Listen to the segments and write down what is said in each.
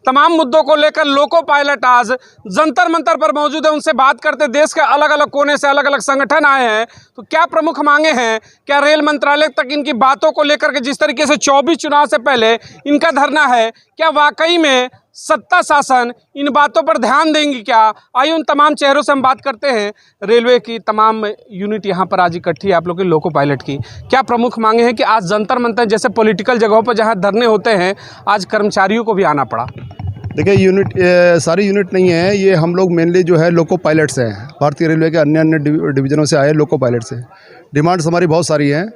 तमाम मुद्दों को लेकर लोको पायलट आज जंतर मंतर पर मौजूद है। उनसे बात करते, देश के अलग अलग कोने से अलग अलग संगठन आए हैं, तो क्या प्रमुख मांगे हैं, क्या रेल मंत्रालय तक इनकी बातों को लेकर के जिस तरीके से 24 चुनाव से पहले इनका धरना है, क्या वाकई में सत्ता शासन इन बातों पर ध्यान देंगी क्या? आइए उन तमाम चेहरों से हम बात करते हैं। रेलवे की तमाम यूनिट यहाँ पर आज इकट्ठी है, आप लोग की लोको पायलट की। क्या प्रमुख मांगे हैं कि आज जंतर मंतर जैसे पॉलिटिकल जगहों पर जहाँ धरने होते हैं, आज कर्मचारियों को भी आना पड़ा? देखिए, सारी यूनिट नहीं है, ये हम लोग मेनली जो है लोको पायलट्स हैं, भारतीय रेलवे के अन्य अन्य डिवीजनों से आए लोको पायलट्स हैं। डिमांड्स हमारी बहुत सारी हैं।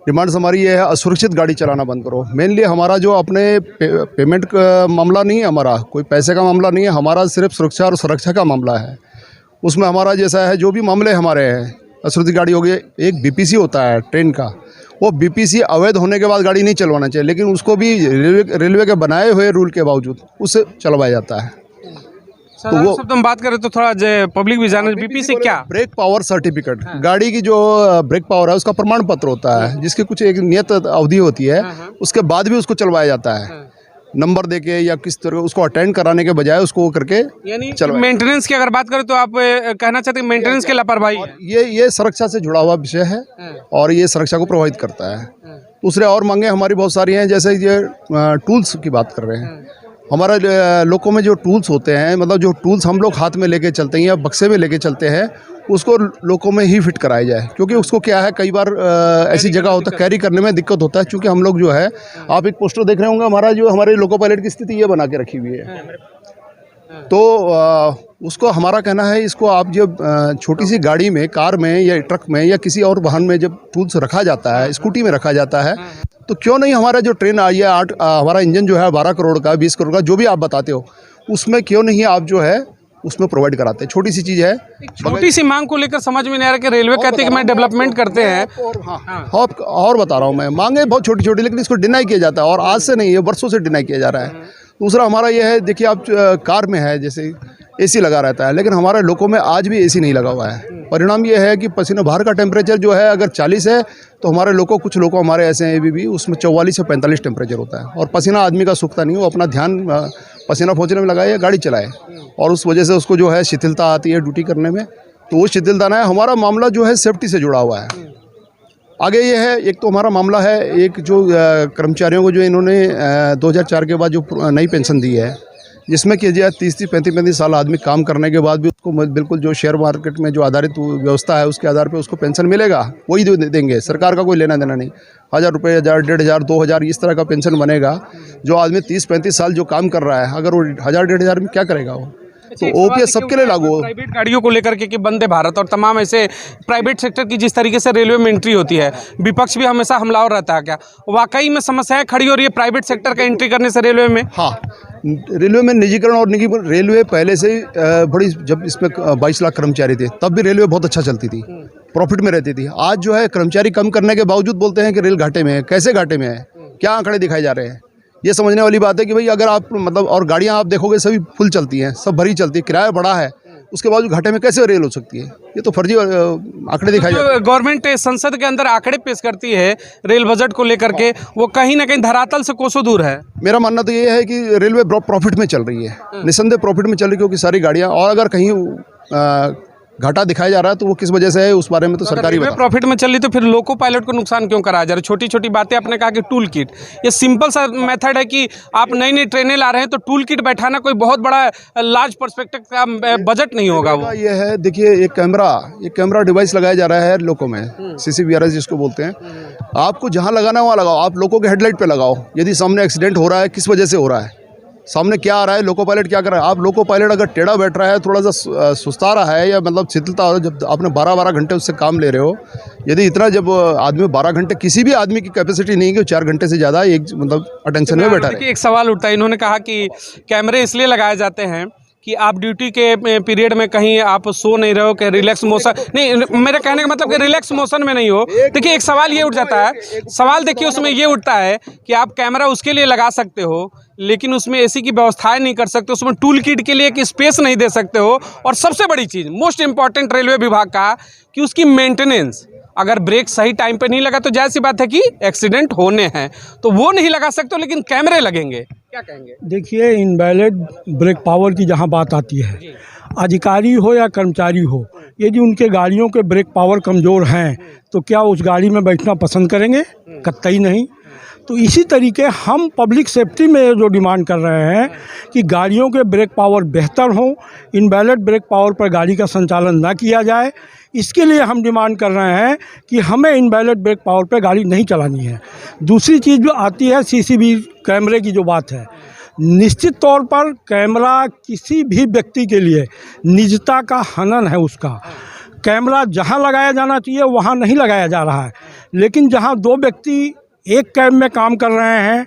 डिमांड्स हमारी ये है, असुरक्षित गाड़ी चलाना बंद करो। मेनली हमारा जो अपने पेमेंट का मामला नहीं है, हमारा कोई पैसे का मामला नहीं है, हमारा सिर्फ सुरक्षा और सुरक्षा का मामला है। उसमें हमारा जैसा है, जो भी मामले हमारे हैं, असुरक्षित गाड़ी हो गई, एक बीपीसी होता है ट्रेन का, वो बीपीसी अवैध होने के बाद गाड़ी नहीं चलवाना चाहिए, लेकिन उसको भी रेलवे के बनाए हुए रूल के बावजूद उससे चलवाया जाता है। तो वो सब हम बात करें तो थोड़ा पब्लिक भी जाने, बीपीसी क्या? ब्रेक पावर सर्टिफिकेट, गाड़ी की जो ब्रेक पावर है उसका प्रमाण पत्र होता है, जिसकी कुछ एक नियत अवधि होती है, उसके बाद भी उसको चलवाया जाता है। नंबर देके या किस तरह उसको अटेंड कराने के बजाय उसको करके, यानी मेंटेनेंस की अगर बात करें तो आप कहना चाहते हैं मेंटेनेंस के लापरवाही? ये सुरक्षा से जुड़ा हुआ विषय है और ये सुरक्षा को प्रभावित करता है। दूसरे और मांगे हमारी बहुत सारी हैं, जैसे ये टूल्स की बात कर रहे हैं। हमारा लोगों में जो टूल्स होते हैं, मतलब जो टूल्स हम लोग हाथ में लेके चलते हैं या बक्से में लेके चलते हैं, उसको लोगों में ही फिट कराया जाए, क्योंकि उसको क्या है, कई बार ऐसी जगह होता है कैरी करने में दिक्कत होता है। क्योंकि हम लोग जो है, आप एक पोस्टर देख रहे होंगे, हमारे लोको पायलट की स्थिति ये बना के रखी हुई है। तो उसको हमारा कहना है, इसको आप जब छोटी सी गाड़ी में, कार में या ट्रक में या किसी और वाहन में जब टूल्स रखा जाता है, स्कूटी में रखा जाता है, तो क्यों नहीं हमारा जो ट्रेन आई है, हमारा इंजन जो है 12 करोड़ का, 20 करोड़ का, जो भी आप बताते हो, उसमें क्यों नहीं आप जो है उसमें प्रोवाइड कराते हैं? छोटी सी चीज़ है। छोटी सी मांग को लेकर समझ में नहीं आ रहा कि रेलवे कहते हैं कि मैं डेवलपमेंट करते हैं। और बता रहा हूँ मैं, मांगे बहुत छोटी छोटी, लेकिन इसको डिनाई किया जाता है, और आज से नहीं, ये वर्षों से डिनाई किया जा रहा है। दूसरा हमारा ये है, देखिए आप कार में है, जैसे एसी लगा रहता है, लेकिन हमारे लोगों में आज भी एसी नहीं लगा हुआ है। परिणाम ये है कि पसीना बाहर का टेम्परेचर जो है, अगर 40 है तो हमारे लोगों, कुछ लोगों हमारे ऐसे हैं भी उसमें 44 से 45 टेम्परेचर होता है, और पसीना आदमी का सूखता नहीं। वो अपना ध्यान पसीना पहुँचने में लगाए या गाड़ी चलाए, और उस वजह से उसको जो है शिथिलता आती है ड्यूटी करने में। तो वो शिथिलता ना है, हमारा मामला जो है सेफ्टी से जुड़ा हुआ है। आगे ये है, एक तो हमारा मामला है, एक जो कर्मचारियों को जो इन्होंने 2004 के बाद जो नई पेंशन दी है, जिसमें कि 30-35 साल आदमी काम करने के बाद भी उसको बिल्कुल जो शेयर मार्केट में जो आधारित व्यवस्था है, उसके आधार पे उसको पेंशन मिलेगा, वही देंगे। सरकार का कोई लेना देना नहीं। 1000 रुपये, 1000, 1500, 2000 इस तरह का पेंशन बनेगा। जो आदमी 30-35 साल जो काम कर रहा है, अगर वो 1000-1500 में क्या करेगा वो? तो ओपीएस सबके लिए लागू हो। प्राइवेट गाड़ियों को लेकर के कि वंदे भारत और तमाम ऐसे प्राइवेट सेक्टर की जिस तरीके से रेलवे में एंट्री होती है, विपक्ष भी हमेशा हमलावर रहता है, क्या वाकई में समस्याएं खड़ी हो रही है प्राइवेट सेक्टर का एंट्री करने से रेलवे में? हाँ, रेलवे में निजीकरण और रेलवे पहले से बड़ी, जब इसमें 22 लाख कर्मचारी थे, तब भी रेलवे बहुत अच्छा चलती थी, प्रॉफिट में रहती थी। आज जो है कर्मचारी कम करने के बावजूद बोलते हैं कि रेल घाटे में है। कैसे घाटे में है? क्या आंकड़े दिखाए जा रहे हैं? ये समझने वाली बात है कि भाई, अगर आप मतलब, और गाड़ियां आप देखोगे सभी फुल चलती हैं, सब भरी चलती है, किराया बड़ा है, उसके बावजूद घाटे में कैसे रेल हो सकती है? ये तो फर्जी आंकड़े दिखाए जाते हैं। गवर्नमेंट संसद के अंदर आंकड़े पेश करती है रेल बजट को लेकर के, वो कहीं ना कहीं धरातल से कोसों दूर है। मेरा मानना तो ये है कि रेलवे प्रॉफिट में चल रही है, निस्संदेह प्रॉफिट में चल रही है, क्योंकि सारी गाड़ियाँ, और अगर कहीं घाटा दिखाया जा रहा है तो वो किस वजह से है, उस बारे में तो सरकारी प्रॉफिट में चल रही, तो फिर लोको पायलट को नुकसान क्यों कराया जा रहा है? छोटी छोटी बातें, आपने कहा कि टूल किट, ये सिंपल सा मेथड है कि आप नई नई ट्रेनें ला रहे हैं, तो टूल किट बैठाना कोई बहुत बड़ा लार्ज पर्सपेक्टिव का बजट नहीं होगा। वो ये है, देखिए एक कैमरा डिवाइस लगाया जा रहा है लोको में, CCVRS जिसको बोलते हैं। आपको जहाँ लगाना है वहाँ लगाओ, आप लोगों के हेडलाइट पे लगाओ। यदि सामने एक्सीडेंट हो रहा है, किस वजह से हो रहा है, सामने क्या आ रहा है, लोको पायलट क्या कर रहा है। आप लोको पायलट अगर टेढ़ा बैठ रहा है, थोड़ा सा सुस्ता रहा है, या मतलब शिथिलता हो, जब आपने 12-12 घंटे उससे काम ले रहे हो, यदि इतना, जब आदमी 12 घंटे, किसी भी आदमी की कैपेसिटी नहीं है कि 4 घंटे से ज़्यादा एक मतलब अटेंशन में बैठा है। एक सवाल उठता है, इन्होंने कहा कि कैमरे इसलिए लगाए जाते हैं कि आप ड्यूटी के पीरियड में कहीं आप सो नहीं रहे हो, कि रिलैक्स मोशन नहीं, मेरा कहने का मतलब कि रिलैक्स मोशन में नहीं हो। देखिए एक सवाल ये उठ जाता है, सवाल देखिए उसमें ये उठता है कि आप कैमरा उसके लिए लगा सकते हो, लेकिन उसमें एसी की व्यवस्थाएं नहीं कर सकते, उसमें टूल किट के लिए एक स्पेस नहीं दे सकते हो, और सबसे बड़ी चीज़, मोस्ट इंपॉर्टेंट रेलवे विभाग का, कि उसकी मेंटेनेंस अगर ब्रेक सही टाइम पे नहीं लगा तो जाहिर सी बात है कि एक्सीडेंट होने हैं, तो वो नहीं लगा सकते, लेकिन कैमरे लगेंगे, क्या कहेंगे? देखिए, इनवैलिड ब्रेक पावर की जहाँ बात आती है, अधिकारी हो या कर्मचारी हो, यदि उनके गाड़ियों के ब्रेक पावर कमज़ोर हैं तो क्या उस गाड़ी में बैठना पसंद करेंगे? कतई नहीं। तो इसी तरीके हम पब्लिक सेफ्टी में जो डिमांड कर रहे हैं कि गाड़ियों के ब्रेक पावर बेहतर हों, इनवैलिड ब्रेक पावर पर गाड़ी का संचालन ना किया जाए। इसके लिए हम डिमांड कर रहे हैं कि हमें इनवैलिड ब्रेक पावर पर गाड़ी नहीं चलानी है। दूसरी चीज़ जो आती है सीसीटीवी कैमरे की जो बात है, निश्चित तौर पर कैमरा किसी भी व्यक्ति के लिए निजता का हनन है। उसका कैमरा जहां लगाया जाना चाहिए वहां नहीं लगाया जा रहा है, लेकिन जहां दो व्यक्ति एक कैब में काम कर रहे हैं,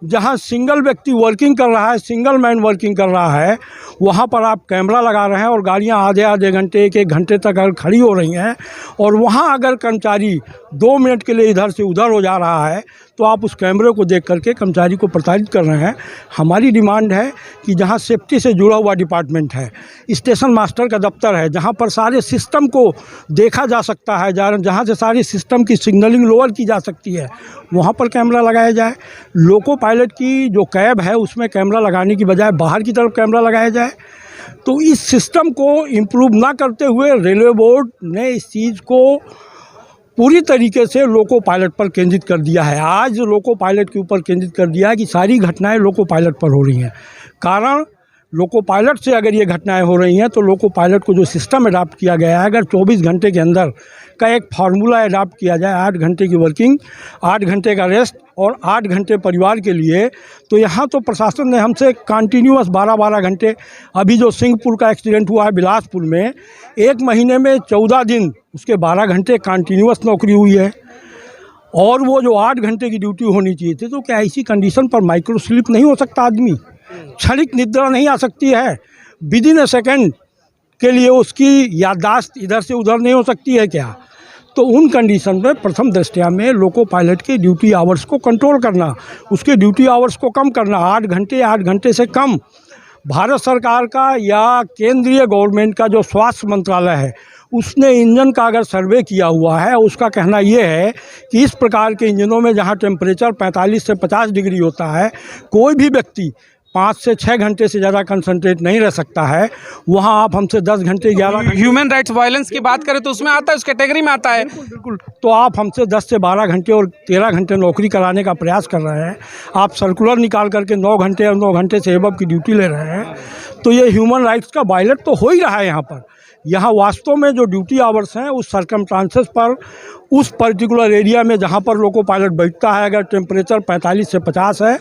जहां सिंगल व्यक्ति वर्किंग कर रहा है, सिंगल मैन वर्किंग कर रहा है, वहां पर आप कैमरा लगा रहे हैं और गाड़ियां आधे आधे घंटे एक एक घंटे तक अगर खड़ी हो रही हैं और वहां अगर कर्मचारी 2 मिनट के लिए इधर से उधर हो जा रहा है तो आप उस कैमरे को देख करके कर्मचारी को प्रताड़ित कर रहे हैं। हमारी डिमांड है कि जहां सेफ्टी से जुड़ा हुआ डिपार्टमेंट है, स्टेशन मास्टर का दफ्तर है, जहां पर सारे सिस्टम को देखा जा सकता है, जहां से सारी सिस्टम की सिग्नलिंग लोअर की जा सकती है, वहां पर कैमरा लगाया जाए। लोको पायलट की जो कैब है उसमें कैमरा लगाने की बजाय बाहर की तरफ कैमरा लगाया जाए। तो इस सिस्टम को इम्प्रूव ना करते हुए रेलवे बोर्ड ने इस चीज़ को पूरी तरीके से लोको पायलट पर केंद्रित कर दिया है। आज लोको पायलट के ऊपर केंद्रित कर दिया है कि सारी घटनाएं लोको पायलट पर हो रही हैं। कारण लोको पायलट से अगर ये घटनाएं हो रही हैं तो लोको पायलट को जो सिस्टम अडाप्ट किया गया है, अगर 24 घंटे के अंदर का एक फार्मूला अडाप्ट किया जाए, 8 घंटे की वर्किंग, 8 घंटे का रेस्ट और 8 घंटे परिवार के लिए, तो यहाँ तो प्रशासन ने हमसे कंटिन्यूअस 12-12 घंटे, अभी जो सिंहपुर का एक्सीडेंट हुआ है बिलासपुर में, 1 महीने में 14 दिन उसके 12 घंटे कंटिन्यूअस नौकरी हुई है। और वो जो 8 घंटे की ड्यूटी होनी चाहिए थी, तो क्या ऐसी कंडीशन पर माइक्रो स्लिप नहीं हो सकता आदमी? क्षणिक निद्रा नहीं आ सकती है? विदिन अ सेकेंड के लिए उसकी याददाश्त इधर से उधर नहीं हो सकती है क्या? तो उन कंडीशन में प्रथम दृष्टया में लोको पायलट के ड्यूटी आवर्स को कंट्रोल करना, उसके ड्यूटी आवर्स को कम करना, 8 घंटे से कम। भारत सरकार का या केंद्रीय गवर्नमेंट का जो स्वास्थ्य मंत्रालय है उसने इंजन का अगर सर्वे किया हुआ है, उसका कहना ये है कि इस प्रकार के इंजनों में जहां टेम्परेचर 45 से 50 डिग्री होता है, कोई भी व्यक्ति 5 से 6 घंटे से ज़्यादा कंसंट्रेट नहीं रह सकता है। वहाँ आप हमसे 10 घंटे 11 ह्यूमन राइट्स वायलेंस की बात करें तो उसमें आता है, उस कैटेगरी में आता है। बिल्कुल। तो आप हमसे 10 से 12 घंटे और 13 घंटे नौकरी कराने का प्रयास कर रहे हैं। आप सर्कुलर निकाल करके 9 घंटे और 9 घंटे से एबव की ड्यूटी ले रहे हैं। तो ये ह्यूमन राइट्स का वायलेट तो हो ही रहा है। यहाँ वास्तव में जो ड्यूटी आवर्स हैं उस सर्कमस्टांसेस पर, उस पर्टिकुलर एरिया में जहाँ पर लोको पायलट बैठता है, अगर टेम्परेचर 45 से 50 है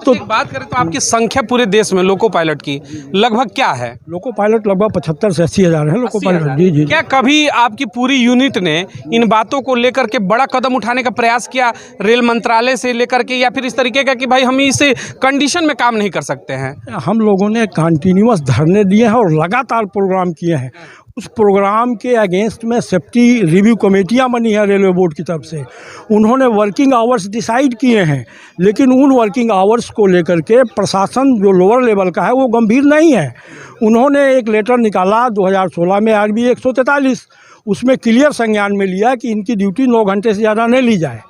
तो बात करें तो आपकी संख्या पूरे देश में लोको पायलट की लगभग क्या है? लोको पायलट लगभग 75 से 80 हज़ार है लोको पायलट। जी। क्या कभी आपकी पूरी यूनिट ने इन बातों को लेकर के बड़ा कदम उठाने का प्रयास किया रेल मंत्रालय से लेकर के, या फिर इस तरीके का कि भाई हम इस कंडीशन में काम नहीं कर सकते हैं? हम लोगों ने कंटिन्यूअस धरने दिए हैं और लगातार प्रोग्राम किए हैं। उस प्रोग्राम के अगेंस्ट में सेफ्टी रिव्यू कमेटियां बनी है रेलवे बोर्ड की तरफ से। उन्होंने वर्किंग आवर्स डिसाइड किए हैं, लेकिन उन वर्किंग आवर्स को लेकर के प्रशासन जो लोअर लेवल का है वो गंभीर नहीं है। उन्होंने एक लेटर निकाला 2016 में RB 143, उसमें क्लियर संज्ञान में लिया कि इनकी ड्यूटी 9 घंटे से ज़्यादा नहीं ली जाए,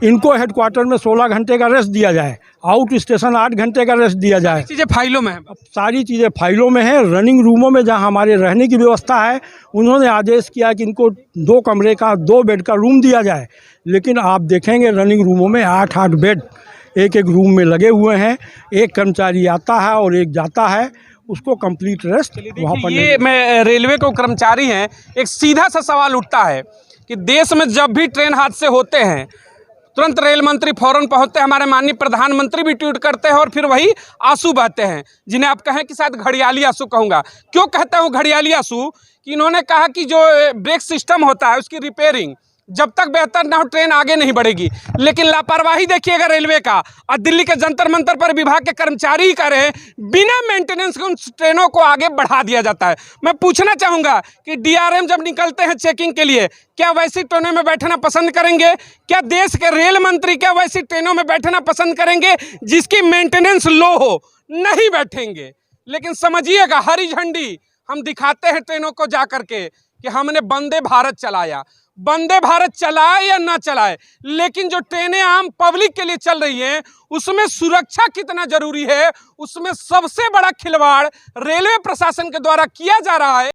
इनको हेडक्वार्टर में 16 घंटे का रेस्ट दिया जाए, आउट स्टेशन 8 घंटे का रेस्ट दिया जाए। चीज़ें फाइलों में है, सारी चीज़ें फाइलों में है। रनिंग रूमों में जहां हमारे रहने की व्यवस्था है, उन्होंने आदेश किया कि इनको 2 कमरे का 2 बेड का रूम दिया जाए, लेकिन आप देखेंगे रनिंग रूमों में 8-8 बेड एक रूम में लगे हुए हैं। एक कर्मचारी आता है और एक जाता है, उसको कंप्लीट रेस्ट वहाँ पर। ये मैं रेलवे को कर्मचारी हैं, एक सीधा सा सवाल उठता है कि देश में जब भी ट्रेन हादसे होते हैं तुरंत रेल मंत्री फौरन पहुंचते हैं, हमारे माननीय प्रधानमंत्री भी ट्वीट करते हैं और फिर वही आंसू बहते हैं, जिन्हें आप कहें कि शायद घड़ियाली आंसू कहूँगा। क्यों कहता हूँ घड़ियाली आंसू? कि इन्होंने कहा कि जो ब्रेक सिस्टम होता है उसकी रिपेयरिंग जब तक बेहतर ना हो ट्रेन आगे नहीं बढ़ेगी। लेकिन लापरवाही देखिएगा रेलवे का, और दिल्ली के जंतर मंतर पर विभाग के कर्मचारी ही करें, बिना मेंटेनेंस के उन ट्रेनों को आगे बढ़ा दिया जाता है। मैं पूछना चाहूँगा कि DRM जब निकलते हैं चेकिंग के लिए, क्या वैसी ट्रेनों में बैठना पसंद करेंगे? क्या देश के रेल मंत्री क्या वैसी ट्रेनों में बैठना पसंद करेंगे जिसकी मेंटेनेंस लो हो? नहीं बैठेंगे। लेकिन समझिएगा, हरी झंडी हम दिखाते हैं ट्रेनों को जा करके कि हमने वंदे भारत चलाया। वंदे भारत चलाए या ना चलाए, लेकिन जो ट्रेनें आम पब्लिक के लिए चल रही हैं उसमें सुरक्षा कितना जरूरी है, उसमें सबसे बड़ा खिलवाड़ रेलवे प्रशासन के द्वारा किया जा रहा है।